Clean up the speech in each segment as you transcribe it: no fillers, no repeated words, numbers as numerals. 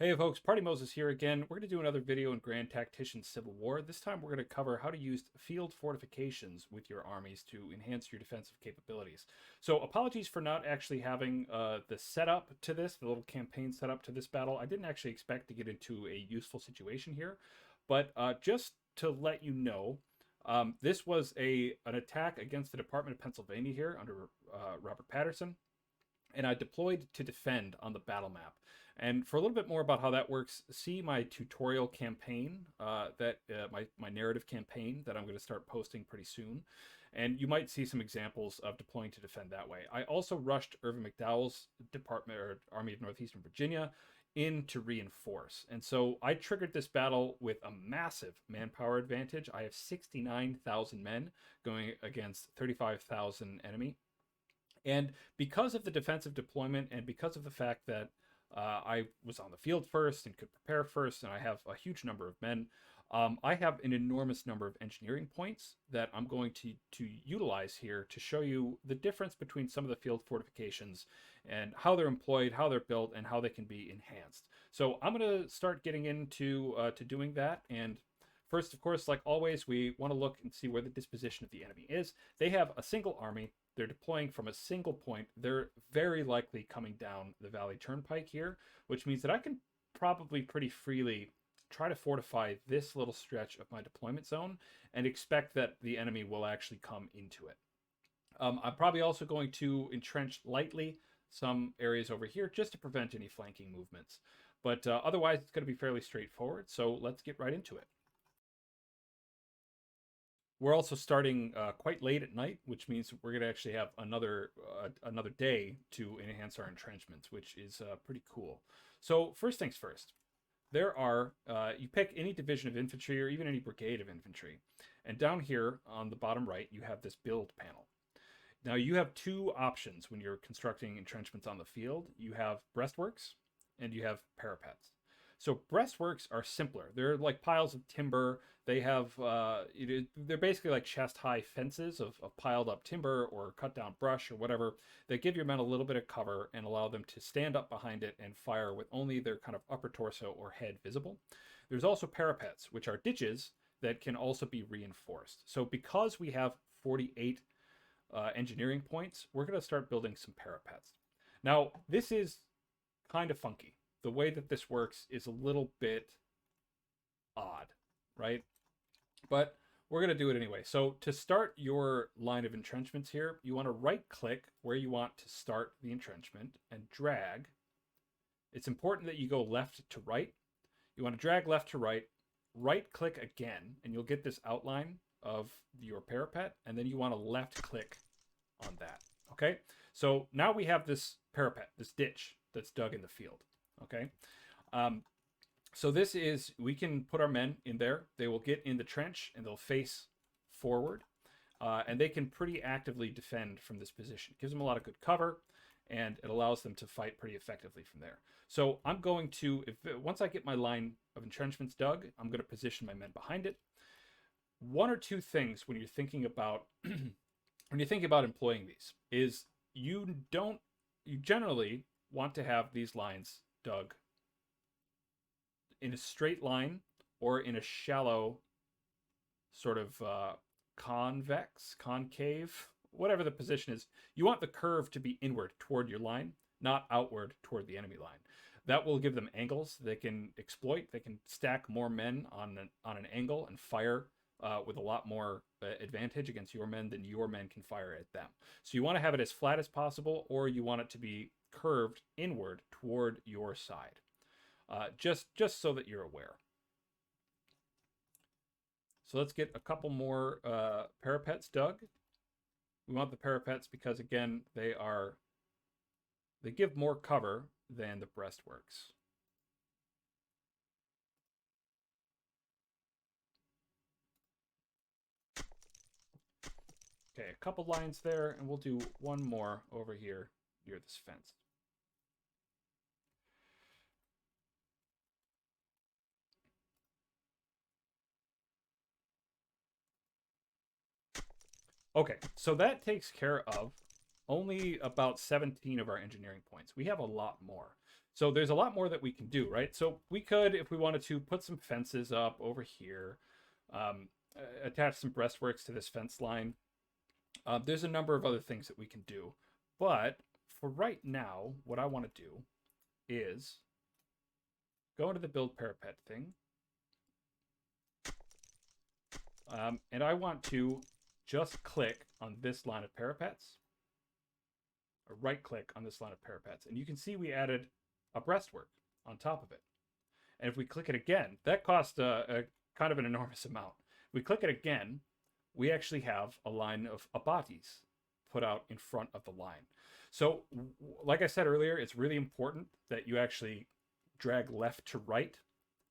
Hey folks, Party Moses here again. We're going to do another video in Grand Tactician Civil War. This time we're going to cover how to use field fortifications with your armies to enhance your defensive capabilities. So apologies for not actually having the setup to this, the little campaign setup to this battle. I didn't actually expect to get into a useful situation here, but just to let you know, this was an attack against the Department of Pennsylvania here under Robert Patterson, and I deployed to defend on the battle map. And for a little bit more about how that works, see my tutorial campaign, my narrative campaign that I'm going to start posting pretty soon. And you might see some examples of deploying to defend that way. I also rushed Irvin McDowell's Department or Army of Northeastern Virginia in to reinforce. And so I triggered this battle with a massive manpower advantage. I have 69,000 men going against 35,000 enemy. And because of the defensive deployment and because of the fact that I was on the field first and could prepare first, and I have a huge number of men, I have an enormous number of engineering points that I'm going to utilize here to show you the difference between some of the field fortifications and how they're employed, how they're built, and how they can be enhanced. So I'm going to start getting into to doing that. And first, of course, like always, we want to look and see where the disposition of the enemy is. They have a single army. They're deploying from a single point. They're very likely coming down the Valley Turnpike here, which means that I can probably pretty freely try to fortify this little stretch of my deployment zone and expect that the enemy will actually come into it. I'm probably also going to entrench lightly some areas over here just to prevent any flanking movements. But otherwise, it's going to be fairly straightforward. So let's get right into it. We're also starting quite late at night, which means we're going to actually have another day to enhance our entrenchments, which is pretty cool. So first things first, there are, you pick any division of infantry or even any brigade of infantry. And down here on the bottom right, you have this build panel. Now you have two options when you're constructing entrenchments on the field. You have breastworks and you have parapets. So breastworks are simpler. They're like piles of timber. They have, they're basically like chest-high fences of piled up timber or cut down brush or whatever that give your men a little bit of cover and allow them to stand up behind it and fire with only their kind of upper torso or head visible. There's also parapets, which are ditches that can also be reinforced. So because we have 48 engineering points, we're going to start building some parapets. Now, this is kind of funky. The way that this works is a little bit odd, right? But we're going to do it anyway. So to start your line of entrenchments here, you want to right click where you want to start the entrenchment and drag. It's important that you go left to right. You want to drag left to right, right click again, and you'll get this outline of your parapet. And then you want to left click on that. Okay. So now we have this parapet, this ditch that's dug in the field. Okay. So this is, we can put our men in there. They will get in the trench and they'll face forward. And they can pretty actively defend from this position. It gives them a lot of good cover and it allows them to fight pretty effectively from there. So I'm going to, once I get my line of entrenchments dug, I'm going to position my men behind it. One or two things when you're thinking about, employing these is you generally want to have these lines dug in a straight line or in a shallow sort of concave, whatever the position is. You want the curve to be inward toward your line, not outward toward the enemy line. That will give them angles they can exploit. They can stack more men on an angle and fire with a lot more advantage against your men than your men can fire at them. So you want to have it as flat as possible, or you want it to be curved inward toward your side, just so that you're aware. So let's get a couple more parapets dug. We want the parapets because, again, they give more cover than the breastworks. Okay, a couple lines there, and we'll do one more over here near this fence. Okay, so that takes care of only about 17 of our engineering points. We have a lot more. So there's a lot more that we can do, right? So we could, if we wanted to, put some fences up over here, um, attach some breastworks to this fence line. There's a number of other things that we can do. But for right now, what I want to do is go into the build parapet thing. And I want to just click on this line of parapets, or right click on this line of parapets. And you can see we added a breastwork on top of it. And if we click it again, that cost a kind of an enormous amount. If we click it again, we actually have a line of abatis put out in front of the line. So like I said earlier, it's really important that you actually drag left to right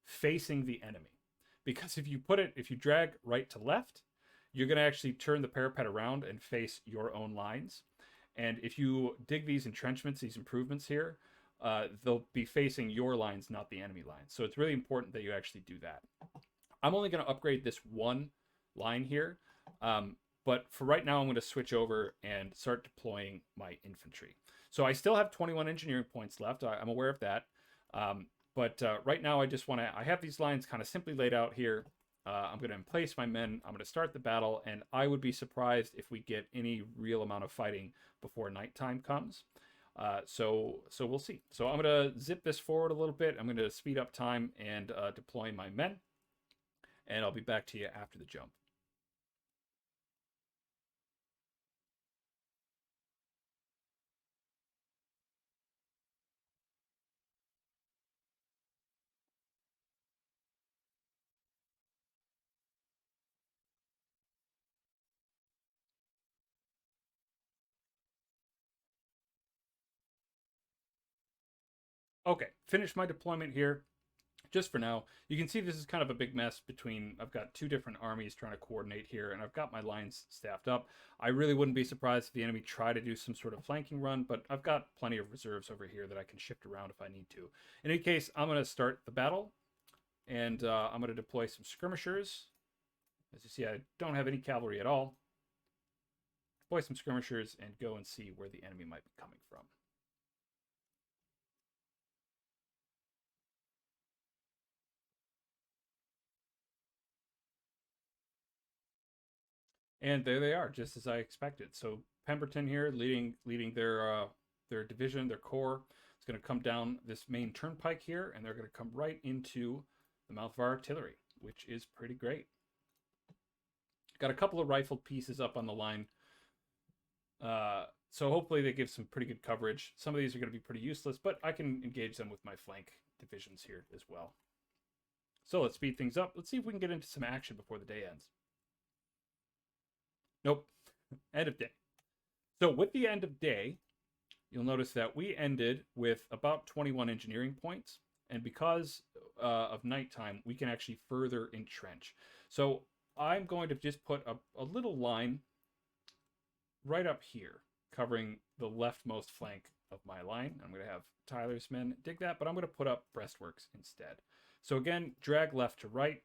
facing the enemy. Because if you drag right to left, you're going to actually turn the parapet around and face your own lines. And if you dig these entrenchments, these improvements here, they'll be facing your lines, not the enemy lines. So it's really important that you actually do that. I'm only going to upgrade this one line here. But for right now, I'm going to switch over and start deploying my infantry. So I still have 21 engineering points left. I'm aware of that. But right now, I have these lines kind of simply laid out here. I'm going to emplace my men. I'm going to start the battle, and I would be surprised if we get any real amount of fighting before nighttime comes. So we'll see. So I'm going to zip this forward a little bit. I'm going to speed up time and deploy my men, and I'll be back to you after the jump. Okay, finish my deployment here. Just for now, you can see this is kind of a big mess between, I've got two different armies trying to coordinate here, and I've got my lines staffed up. I really wouldn't be surprised if the enemy try to do some sort of flanking run, but I've got plenty of reserves over here that I can shift around if I need to. In any case, I'm going to start the battle, and I'm going to deploy some skirmishers. As you see, I don't have any cavalry at all. Deploy some skirmishers and go and see where the enemy might be coming from. And there they are, just as I expected. So Pemberton here, leading their division, their corps, is going to come down this main turnpike here, and they're going to come right into the mouth of our artillery, which is pretty great. Got a couple of rifled pieces up on the line, so hopefully they give some pretty good coverage. Some of these are going to be pretty useless, but I can engage them with my flank divisions here as well. So let's speed things up. Let's see if we can get into some action before the day ends. Nope. End of day. So with the end of day, you'll notice that we ended with about 21 engineering points. And because of nighttime, we can actually further entrench. So I'm going to just put a little line right up here, covering the leftmost flank of my line. I'm going to have Tyler's men dig that, but I'm going to put up breastworks instead. So again, drag left to right,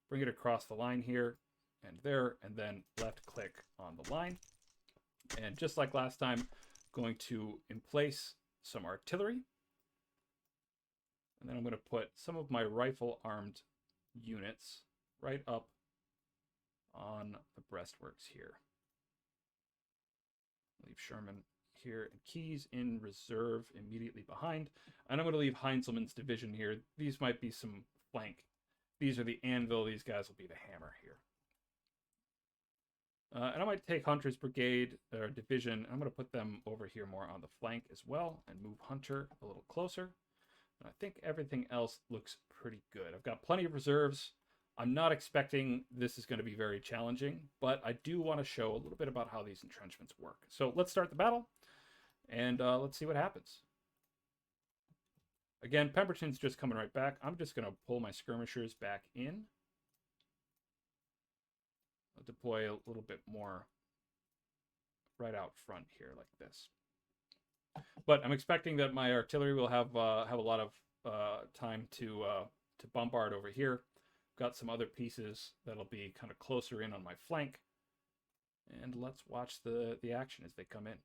bring it across the line here, and there, and then left click on the line. And just like last time, going to emplace some artillery. And then I'm going to put some of my rifle armed units right up on the breastworks here. Leave Sherman here and Keyes in reserve immediately behind. And I'm going to leave Heinzelman's division here. These might be some flank. These are the anvil. These guys will be the hammer here. And I might take Hunter's brigade or division. I'm going to put them over here more on the flank as well and move Hunter a little closer. And I think everything else looks pretty good. I've got plenty of reserves. I'm not expecting this is going to be very challenging, but I do want to show a little bit about how these entrenchments work. So let's start the battle, and let's see what happens. Again, Pemberton's just coming right back. I'm just going to pull my skirmishers back in. I'll deploy a little bit more right out front here like this. But I'm expecting that my artillery will have a lot of time to bombard over here. Got some other pieces that'll be kind of closer in on my flank. And let's watch the action as they come in.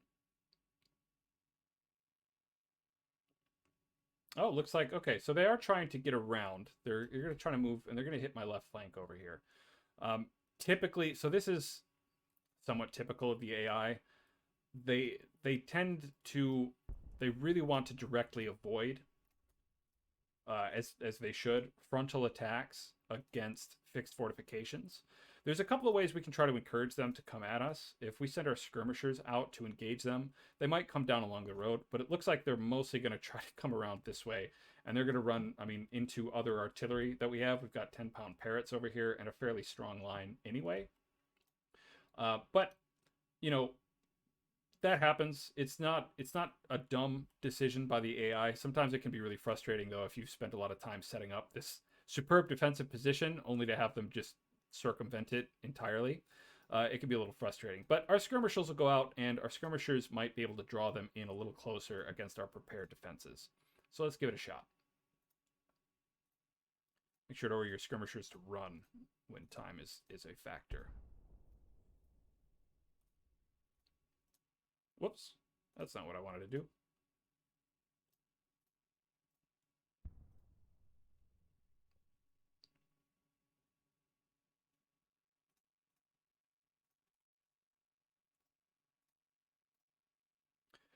Oh, looks like, okay, so they are trying to get around. You're going to try to move, and they're going to hit my left flank over here. Typically, so this is somewhat typical of the AI. They tend to, they really want to directly avoid, as they should, frontal attacks against fixed fortifications. There's a couple of ways we can try to encourage them to come at us. If we send our skirmishers out to engage them, they might come down along the road, but it looks like they're mostly going to try to come around this way, and they're going to run, I mean, into other artillery that we have. We've got 10-pound parrots over here and a fairly strong line anyway. But, you know, that happens. It's not a dumb decision by the AI. Sometimes it can be really frustrating, though, if you've spent a lot of time setting up this superb defensive position only to have them just circumvent it entirely. It can be a little frustrating. But our skirmishers will go out, and our skirmishers might be able to draw them in a little closer against our prepared defenses. So let's give it a shot. Make sure to order your skirmishers to run when time is a factor. Whoops, that's not what I wanted to do.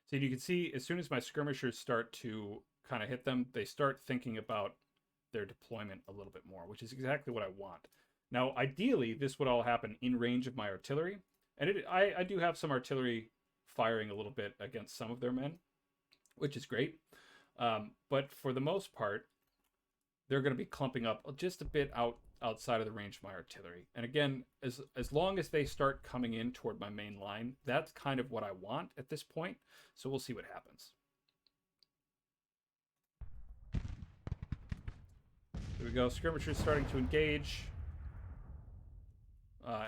So you can see as soon as my skirmishers start to kind of hit them, they start thinking about their deployment a little bit more, which is exactly what I want. Now, ideally, this would all happen in range of my artillery. And I do have some artillery firing a little bit against some of their men, which is great. But for the most part, they're going to be clumping up just a bit outside of the range of my artillery. And again, as long as they start coming in toward my main line, that's kind of what I want at this point. So we'll see what happens. Here we go. Skirmishers starting to engage.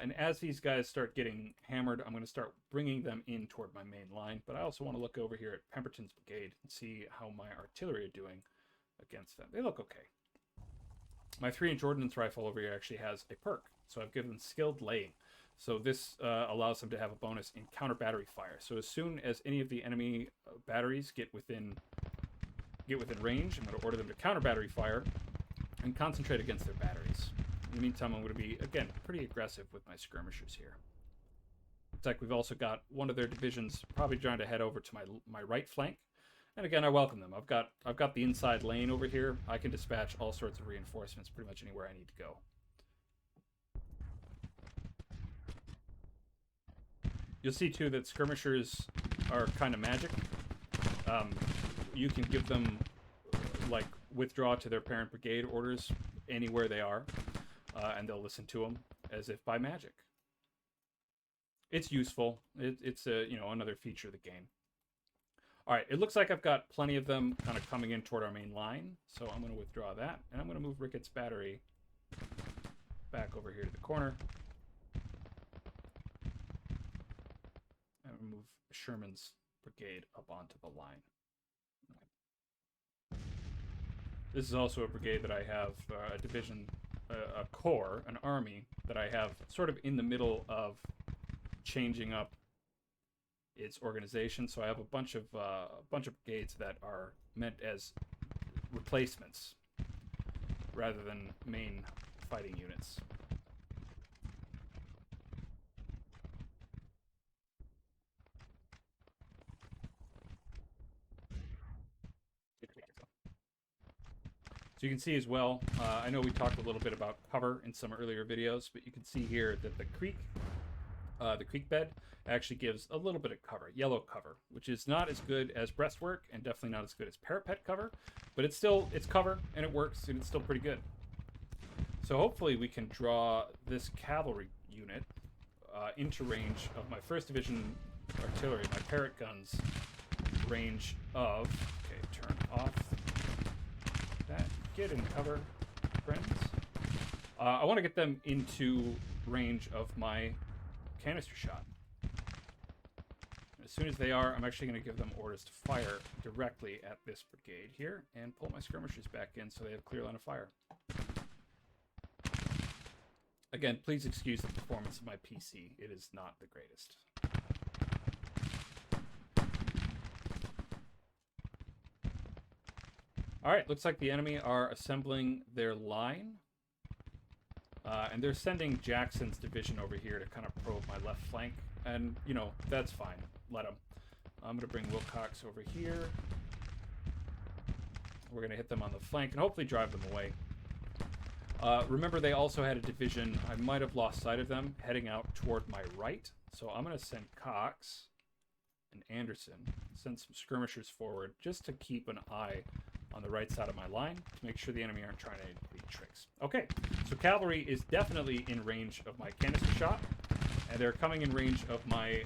And as these guys start getting hammered, I'm going to start bringing them in toward my main line. But I also want to look over here at Pemberton's brigade and see how my artillery are doing against them. They look okay. My 3-inch ordnance rifle over here actually has a perk. So I've given skilled laying. So this allows them to have a bonus in counter battery fire. So as soon as any of the enemy batteries get within range, I'm going to order them to counter battery fire and concentrate against their batteries. In the meantime, I'm going to be, again, pretty aggressive with my skirmishers here. Looks like we've also got one of their divisions probably trying to head over to my right flank. And again, I welcome them. I've got the inside lane over here. I can dispatch all sorts of reinforcements pretty much anywhere I need to go. You'll see, too, that skirmishers are kind of magic. You can give them, like, withdraw to their parent brigade orders anywhere they are, and they'll listen to them as if by magic. It's useful. It's a, you know, another feature of the game. All right, it looks like I've got plenty of them kind of coming in toward our main line, so I'm going to withdraw that, and I'm going to move Ricketts' battery back over here to the corner. And move Sherman's brigade up onto the line. This is also a brigade that I have, a division, a corps, an army that I have sort of in the middle of changing up its organization. So I have a bunch of brigades that are meant as replacements rather than main fighting units. So you can see as well, I know we talked a little bit about cover in some earlier videos, but you can see here that the creek bed actually gives a little bit of cover, yellow cover, which is not as good as breastwork and definitely not as good as parapet cover, but it's cover and it works and it's still pretty good. So hopefully we can draw this cavalry unit into range of my 1st Division artillery, my parrot guns, range of, okay, turn off that, get in cover, friends. I want to get them into range of my canister shot. As soon as they are, I'm actually going to give them orders to fire directly at this brigade here and pull my skirmishers back in so they have clear line of fire. Again, please excuse the performance of my PC. It is not the greatest. All right, looks like the enemy are assembling their line. And they're sending Jackson's division over here to kind of probe my left flank. And, you know, that's fine. Let them. I'm going to bring Wilcox over here. We're going to hit them on the flank and hopefully drive them away. Remember, they also had a division, I might have lost sight of them, heading out toward my right. So I'm going to send Cox and Anderson, send some skirmishers forward just to keep an eye on the right side of my line to make sure the enemy aren't trying any tricks. Okay, so cavalry is definitely in range of my canister shot, and they're coming in range of my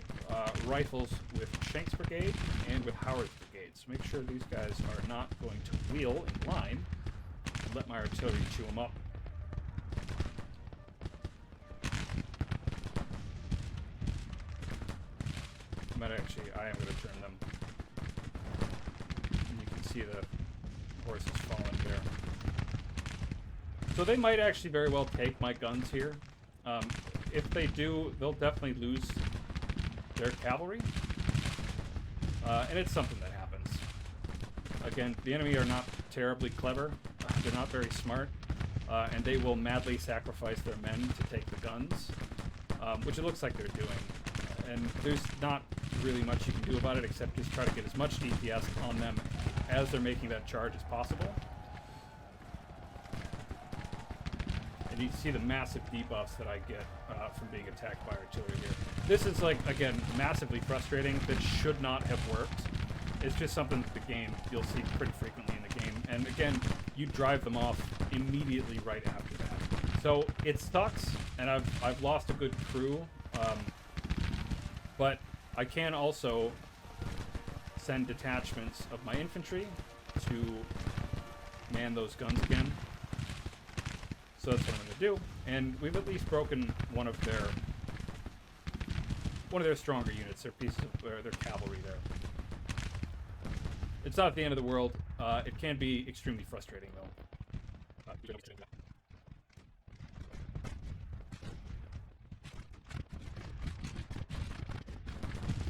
rifles with Shank's brigade and with Howard's brigade. So make sure these guys are not going to wheel in line and let my artillery chew them up. But actually, I am going to turn them. And you can see the horses falling there. So they might actually very well take my guns here. If they do, they'll definitely lose their cavalry. And it's something that happens. Again, the enemy are not terribly clever. They're not very smart. And they will madly sacrifice their men to take the guns, which it looks like they're doing. And there's not really much you can do about it except just try to get as much DPS on them as they're making that charge as possible. And you see the massive debuffs that I get from being attacked by artillery here. This is, like, again, massively frustrating. That should not have worked. It's just something that the game you'll see pretty frequently in the game. And again, you drive them off immediately right after that. So it sucks, and I've lost a good crew. But I can also send detachments of my infantry to man those guns again. So that's what I'm going to do. And we've at least broken one of their stronger units, their pieces of their cavalry there. It's not the end of the world. It can be extremely frustrating though.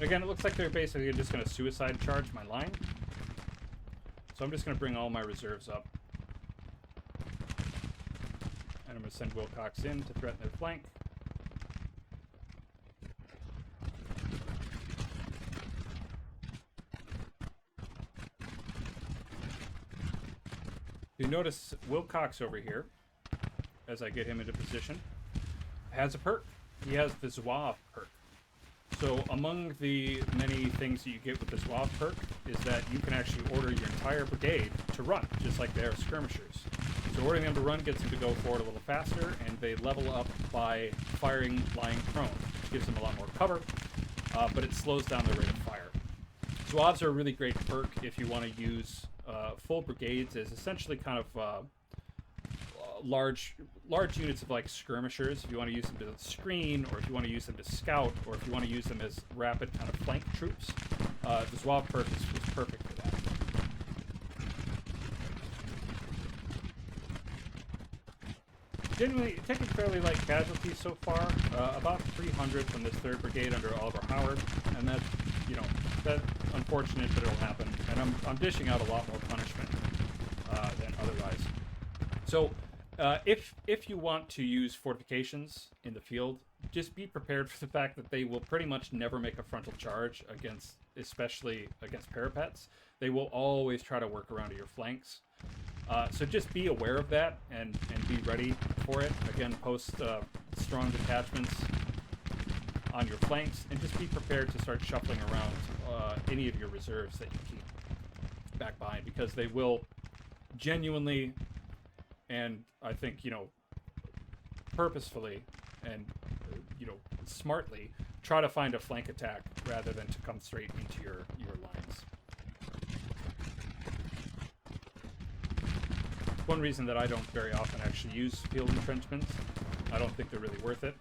Again, it looks like they're basically just going to suicide charge my line. So I'm just going to bring all my reserves up. And I'm going to send Wilcox in to threaten their flank. You notice Wilcox over here, as I get him into position, has a perk. He has the Zouave perk. So among the many things that you get with the Zouave perk is that you can actually order your entire brigade to run, just like they are skirmishers. So ordering them to run gets them to go forward a little faster, and they level up by firing lying prone, which gives them a lot more cover, but it slows down their rate of fire. Zouaves are a really great perk if you want to use full brigades as essentially kind of large units of like skirmishers, if you want to use them to screen, or if you want to use them to scout, or if you want to use them as rapid kind of flank troops. The Zouave perk is perfect for that. Genuinely, taking fairly light casualties so far, about 300 from this 3rd Brigade under Oliver Howard, and that's, you know, that's unfortunate, but it'll happen. And I'm dishing out a lot more punishment than otherwise. So, if you want to use fortifications in the field, just be prepared for the fact that they will pretty much never make a frontal charge against, especially against parapets. They will always try to work around to your flanks. So just be aware of that and be ready for it. Again, post strong detachments on your flanks, and just be prepared to start shuffling around any of your reserves that you keep back behind, because they will genuinely, and I think, you know, purposefully and, you know, smartly, try to find a flank attack rather than to come straight into your lines. One reason that I don't very often actually use field entrenchments. I don't think they're really worth it.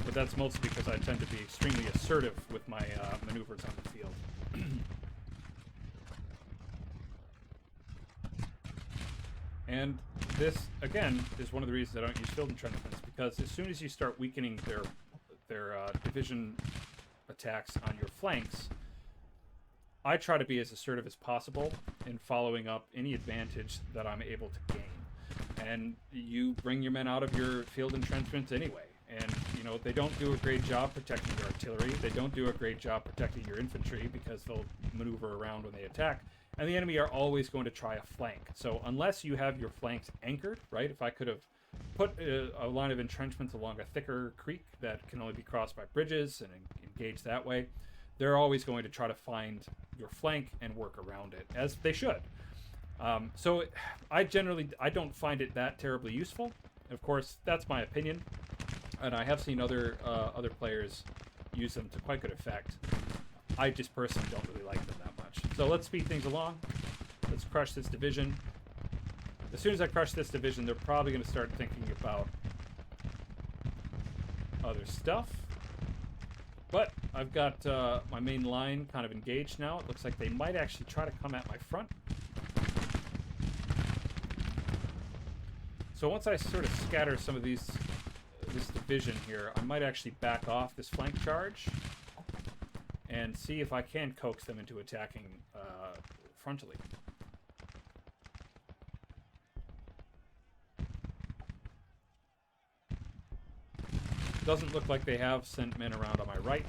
But that's mostly because I tend to be extremely assertive with my maneuvers on the field. And this, again, is one of the reasons I don't use field entrenchments, because as soon as you start weakening their division attacks on your flanks, I try to be as assertive as possible in following up any advantage that I'm able to gain. And you bring your men out of your field entrenchments anyway. And, you know, they don't do a great job protecting your artillery. They don't do a great job protecting your infantry because they'll maneuver around when they attack. And the enemy are always going to try a flank. So unless you have your flanks anchored, right? If I could have put a line of entrenchments along a thicker creek that can only be crossed by bridges and engage that way, they're always going to try to find your flank and work around it, as they should. So I don't find it that terribly useful. Of course, that's my opinion. And I have seen other players use them to quite good effect. I just personally don't really like them that much. So let's speed things along. Let's crush this division. As soon as I crush this division, they're probably going to start thinking about other stuff. But I've got my main line kind of engaged now. It looks like they might actually try to come at my front. So once I sort of scatter some of this division here, I might actually back off this flank charge and see if I can coax them into attacking frontally. Doesn't look like they have sent men around on my right.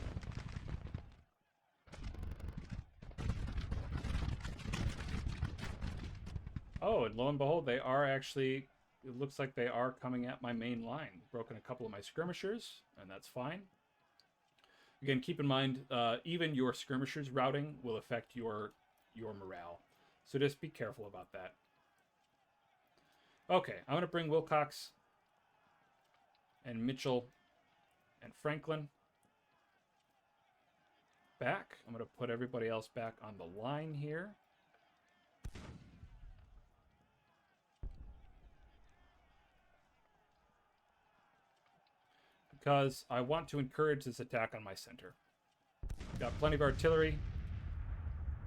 Oh, and lo and behold, they are actually... It looks like they are coming at my main line. Broken a couple of my skirmishers, and that's fine. Again, keep in mind, even your skirmishers routing will affect your morale. So just be careful about that. Okay, I'm going to bring Wilcox and Mitchell and Franklin back. I'm going to put everybody else back on the line here. Because I want to encourage this attack on my center. Got plenty of artillery.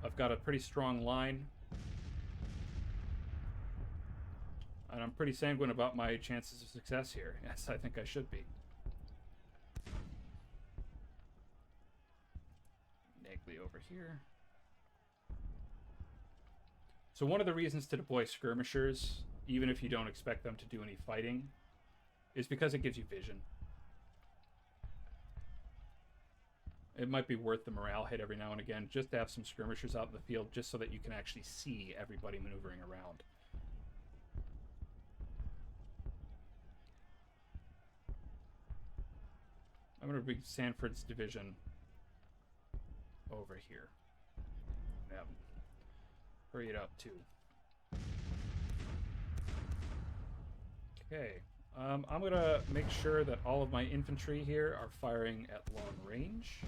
I've got a pretty strong line. And I'm pretty sanguine about my chances of success here. Yes, I think I should be. Nagley over here. So one of the reasons to deploy skirmishers, even if you don't expect them to do any fighting, is because it gives you vision. It might be worth the morale hit every now and again just to have some skirmishers out in the field just so that you can actually see everybody maneuvering around. I'm going to bring Sanford's division over here. Yeah. Hurry it up too. Okay. I'm going to make sure that all of my infantry here are firing at long range.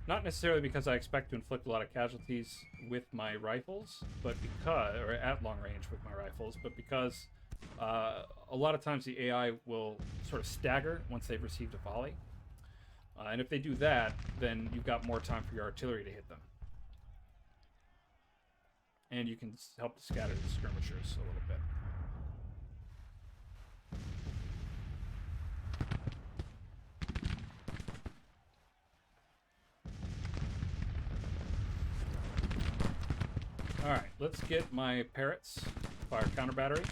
Not necessarily because I expect to inflict a lot of casualties with my rifles, but because, or at long range with my rifles, but because a lot of times the AI will sort of stagger once they've received a volley. And if they do that, then you've got more time for your artillery to hit them. And you can help to scatter the skirmishers a little bit. Alright, let's get my parrots fire counter battery.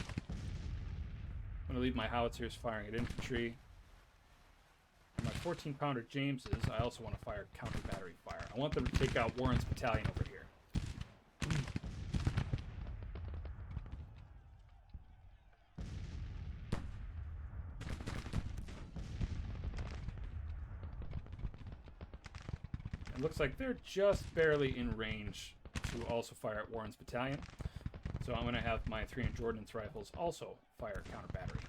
I'm going to leave my howitzers firing at infantry. My 14-pounder Jameses, I also want to fire counter battery fire. I want them to take out Warren's battalion over here. It looks like they're just barely in range to also fire at Warren's battalion. So I'm going to have my 3-inch ordnance rifles also fire counter battery.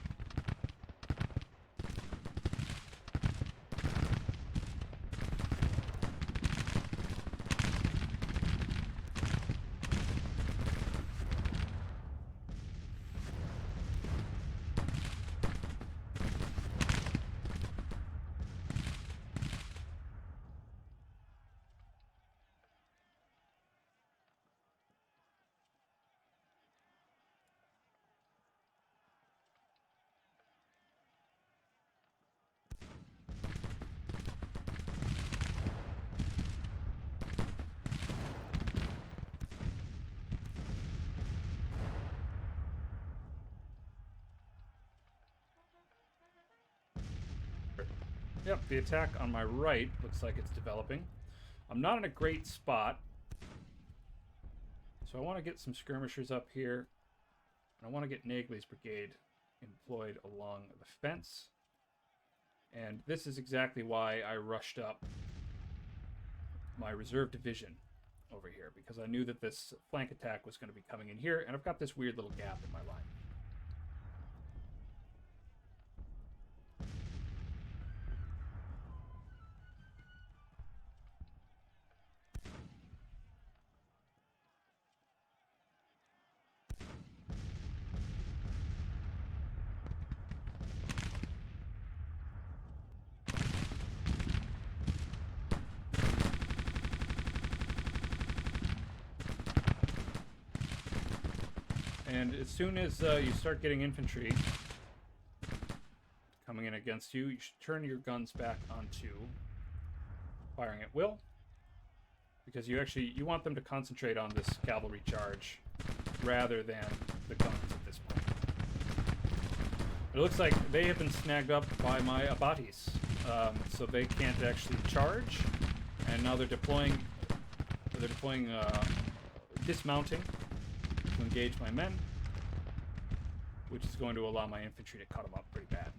Yep, the attack on my right looks like it's developing. I'm not in a great spot, so I want to get some skirmishers up here. I want to get Nagley's brigade employed along the fence. And this is exactly why I rushed up my reserve division over here, because I knew that this flank attack was going to be coming in here, and I've got this weird little gap in my line. And as soon as you start getting infantry coming in against you, you should turn your guns back onto firing at will, because you want them to concentrate on this cavalry charge rather than the guns at this point. It looks like they have been snagged up by my abatis, so they can't actually charge, and now they're deploying dismounting to engage my men, which is going to allow my infantry to cut them up pretty bad.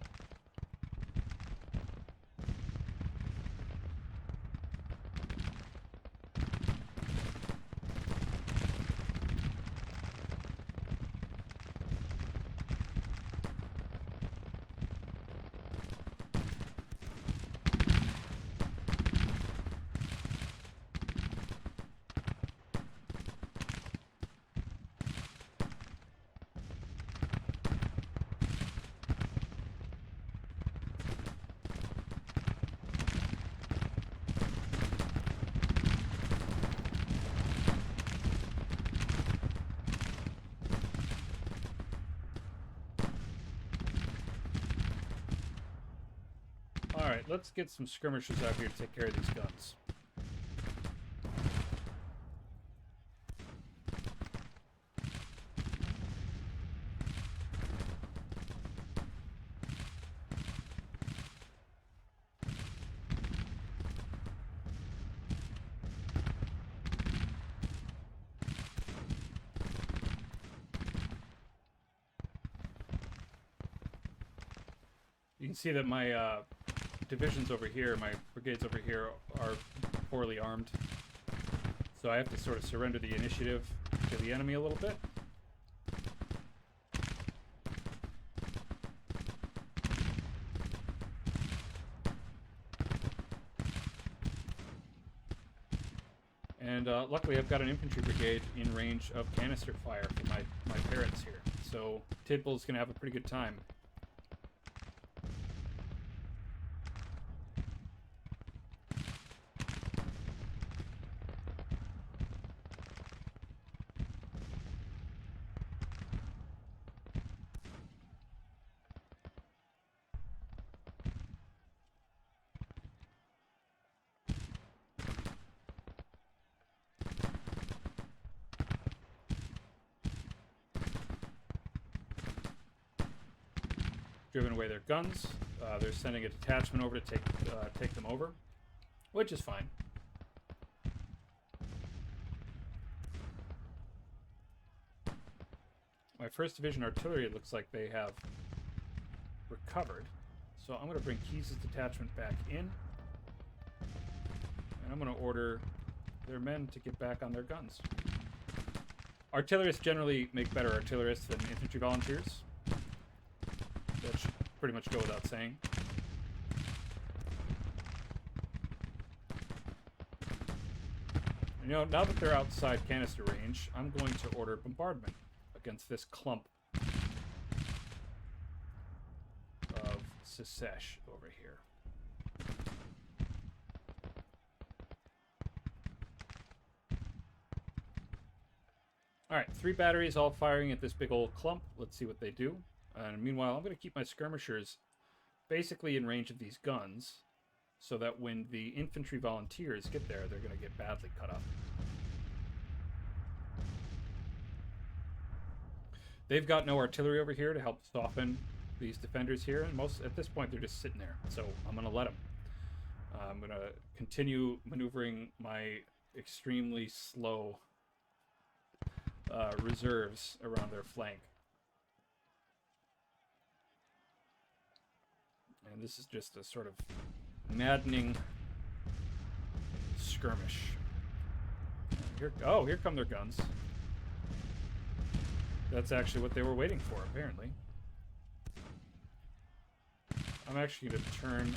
Alright, let's get some skirmishers out here to take care of these guns. You can see that my divisions over here, my brigades over here, are poorly armed. So I have to sort of surrender the initiative to the enemy a little bit. And luckily I've got an infantry brigade in range of canister fire for my parrots here. So Tidball's going to have a pretty good time. Driven away their guns. They're sending a detachment over to take them over, which is fine. My 1st Division artillery, it looks like they have recovered. So I'm going to bring Keyes' detachment back in. And I'm going to order their men to get back on their guns. Artillerists generally make better artillerists than infantry volunteers. That should pretty much go without saying. You know, now that they're outside canister range, I'm going to order bombardment against this clump of Secesh over here. Alright, 3 batteries all firing at this big old clump. Let's see what they do. And meanwhile, I'm going to keep my skirmishers basically in range of these guns, so that when the infantry volunteers get there, they're going to get badly cut up. They've got no artillery over here to help soften these defenders here, and at this point they're just sitting there, so I'm going to let them. I'm going to continue maneuvering my extremely slow reserves around their flank. And this is just a sort of maddening skirmish. Here come their guns. That's actually what they were waiting for, apparently. I'm actually going to turn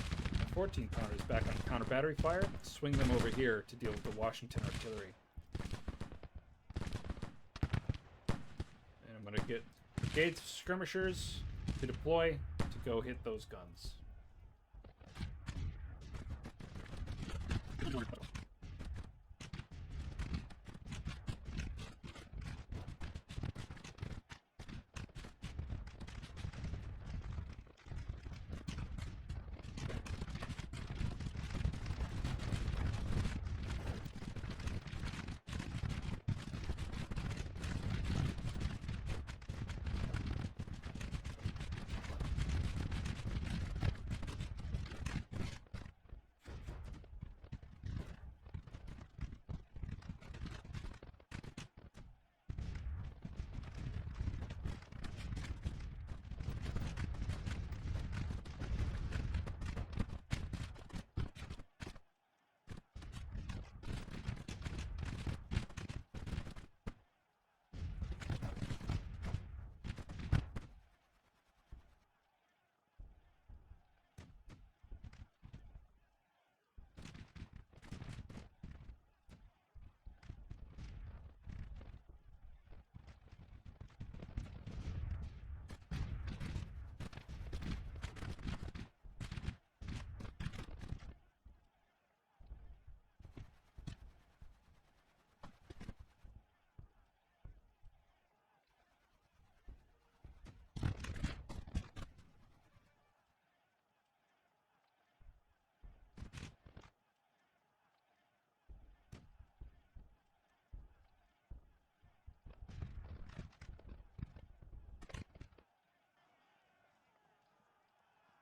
14 pounders back on counter battery fire, swing them over here to deal with the Washington artillery. And I'm going to get brigades of skirmishers to deploy to go hit those guns.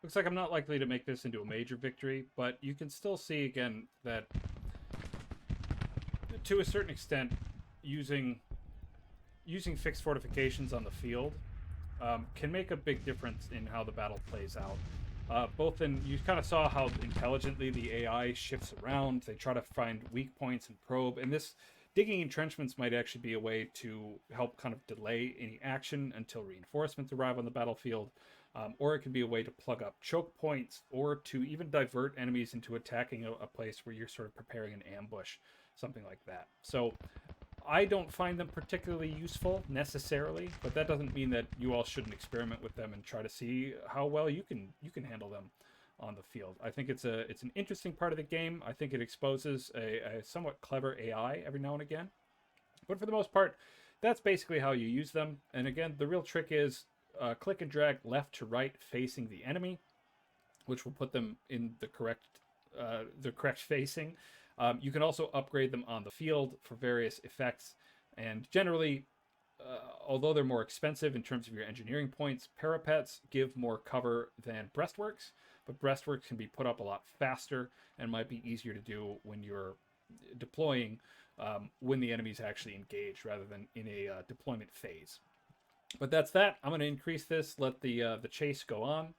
Looks like I'm not likely to make this into a major victory, but you can still see again that to a certain extent, using fixed fortifications on the field can make a big difference in how the battle plays out. Both in, you kind of saw how intelligently the AI shifts around. They try to find weak points and probe, and this digging entrenchments might actually be a way to help kind of delay any action until reinforcements arrive on the battlefield. Or it can be a way to plug up choke points, or to even divert enemies into attacking a place where you're sort of preparing an ambush, something like that. So I don't find them particularly useful necessarily, but that doesn't mean that you all shouldn't experiment with them and try to see how well you can handle them on the field. I think it's an interesting part of the game. I think it exposes a somewhat clever AI every now and again, but for the most part, that's basically how you use them. And again, the real trick is click and drag left to right facing the enemy, which will put them in the correct facing. You can also upgrade them on the field for various effects, and generally, although they're more expensive in terms of your engineering points, parapets give more cover than breastworks, but breastworks can be put up a lot faster and might be easier to do when you're deploying when the enemy's actually engaged rather than in a deployment phase. But that's that. I'm going to increase this, let the chase go on,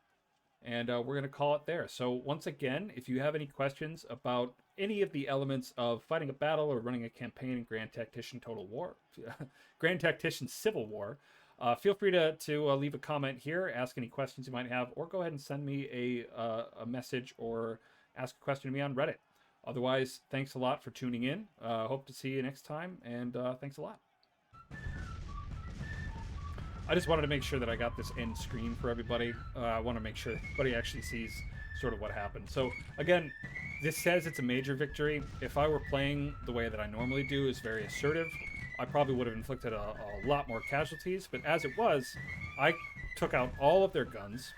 and we're going to call it there. So once again, if you have any questions about any of the elements of fighting a battle or running a campaign in Grand Tactician Total War, Grand Tactician Civil War, feel free to leave a comment here, ask any questions you might have, or go ahead and send me a message or ask a question to me on Reddit. Otherwise, thanks a lot for tuning in. Hope to see you next time, and thanks a lot. I just wanted to make sure that I got this end screen for everybody. I want to make sure everybody actually sees sort of what happened. So again, this says it's a major victory. If I were playing the way that I normally do, is very assertive, I probably would have inflicted a lot more casualties. But as it was, I took out all of their guns,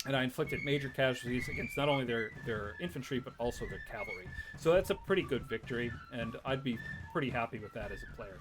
and I inflicted major casualties against not only their infantry, but also their cavalry. So that's a pretty good victory, and I'd be pretty happy with that as a player.